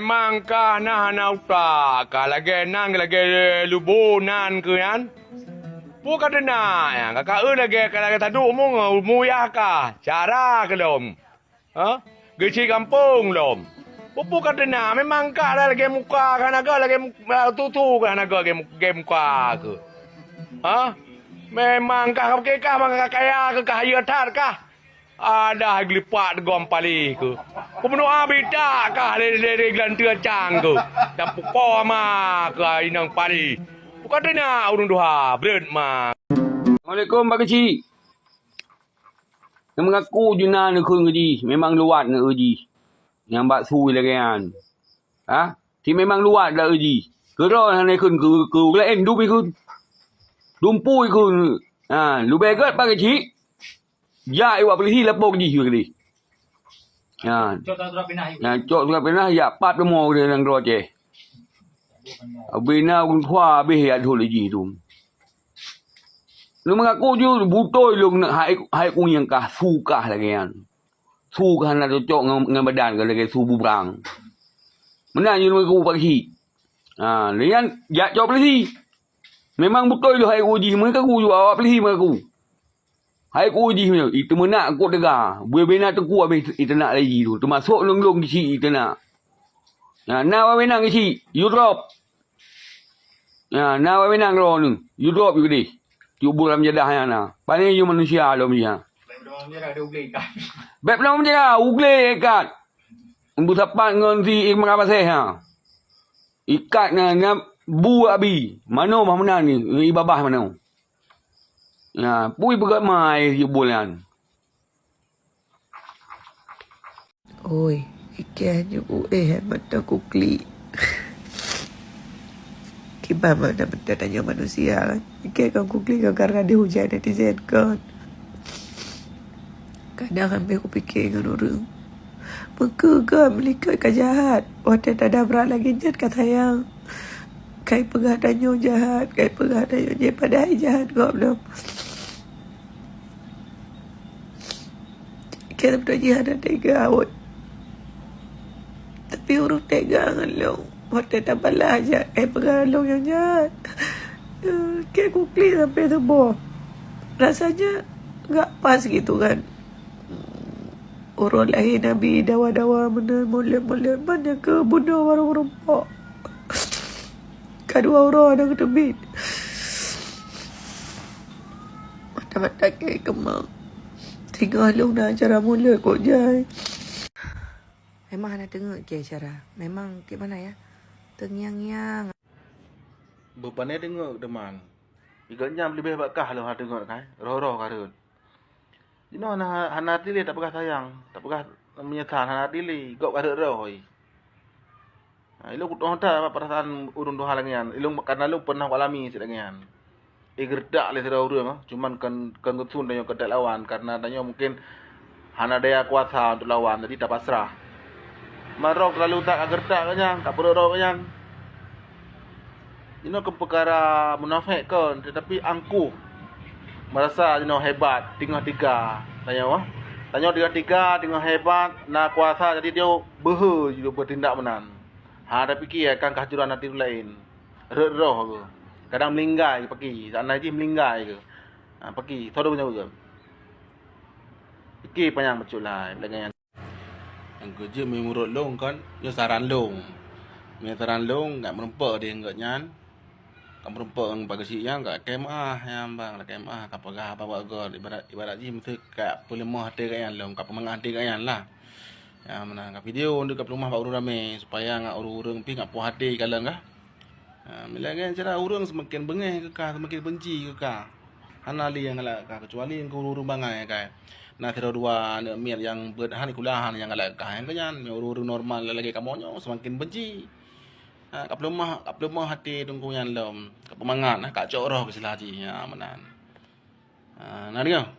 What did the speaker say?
memang kah nah nauta kah lagi nang lagi lubunan ke kan. Bukan dena ya kakak lagi lagi tadu mu ya kah cara ke dom. Ha? Geci kampung dom. Bukan dena memang kah lagi muka kan agak lagi tutu kan agak lagi muka ke. Ha? Memang kah kah kaya ke kaya tar kah? Ada glipat gom pali ke. Ku penuh abita kah dari gelantia cang ke. Dan puko ma ke inang pali. Bukan dena urung duha bered ma. Assalamualaikum Pak Kecik. Yang mengaku juna ni kun kerji. Memang luat nak kerji. Yang bak sui lagi kan. Ha? Si memang luat dah kerji. Kera yang ni kun ke lain dupi kun. Dumpui kun. Ha, lu begat Pak Kecik. Ya iwak pelih lapor kerji juga ni. Ha. Cok surat pindah ya pat demo dia nang roje. Abina kun khwa habis ya tu lagi tu. Lu mengaku je butoi lu nak hai ku yang kah sukah lagi kan. Sukah nak cocok dengan badan ke lagi subuh berang. Mana je lu mengaku pagi. Ha, lian ya cok pelih. Memang butoi lu hai ku ji mereka ku ju awak pelih mengaku. Hai ku ji itu menak kok dega. Bena teku habis itu nak lagi tu. Termasuk long-long di sini itu nak. Ha, na wa menang di sini. You drop. Ha, na wa menang ro ni. You drop you di. Cuba dalam jadah yang na. Paling you manusia lo dia. Beb dalam jadah ugle ikat. Umbu sapat ngon si ikmang apa seh ha. Ikat na bu abi. Mano mah mana ni? Ibabah mana? Ya, pui begat mai you bulan. Oi, ikan you mata kukli. Gimana benda tanya manusia kan? Ikan kan kukli kan karena dihujat netizen kan. Kadang sampai aku fikir dengan orang. Maka kan melihat kan jahat. Waktu tak ada berat lagi jat kata yang. Kai pengadannya jahat. Kai pengadannya je pada jahat kau belum. Kita betul jahat dan tega awak. Tapi orang tega kan lo. Waktu tak balas aja. Pengalung yang jahat. Kayak kukli sampai sebuah. Rasanya tak pas gitu kan. Orang lahir Nabi dawa-dawa mana mulia-mulia mana ke bunuh orang rempak. Kedua orang ada kedebit. Mata-mata kayak kemang. Tinggal lu nak acara mulut kok jai. Memang nak tengok ke acara. Memang ke mana ya? Tengyang-yang. Bepannya tengok teman. Iganya lebih bakah lo tengok kan. Roh-roh karun. You know hana tili tak pegah sayang. Tak pegah menyesal hana tili. Kok karun roh oi. Ilu kutu honta perasaan urun doha langian. Ilu karena lu pernah alami sedangian. Gerdak le sedau urang cuman kan ketun danyo kedak lawan karena danyo mungkin hana daya kuasa untuk lawan jadi tak pasrah. Marok lalu tak gerdak kanya, tak perlu roh kanya. Ini ke perkara munafik kan tetapi angkuh. Merasa hebat tengah tiga. Tanya tiga tengah hebat nak kuasa jadi dia juga bertindak menan. Ada fikir akan kehancuran hati lain. Roh ke. Kadang melinggai pergi. Sana je melinggai ke. Pergi. Tahu punya ke. Fikir panjang betul lah. Yang kerja memurut long kan. Dia saran long. Dia saran long. Tak merempak dia enggak nyan. Tak merempak yang bagi si yang kat KMA. Yang bang. KMA. Kapagah apa-apa ke. Ibarat je mesti kat pelemah hati kat yang long. Kat pemangat hati kat yang lah. Yang mana. Kat video dekat rumah Pak Uru ramai. Supaya ngak urung-urung pi ngak puas hati kalang kah. Bila kan cara urang semakin bengih ke kah semakin benci ke kah hanali yang galak kah kecuali yang urang bangai kah nah kira dua nak miat yang berhan kulahan yang galak kah yang kanyan urang normal lagi kamonyo semakin benci kap lemah hati tunggu yang lom kap pemangat kak coroh ke selaji ya menan nah dia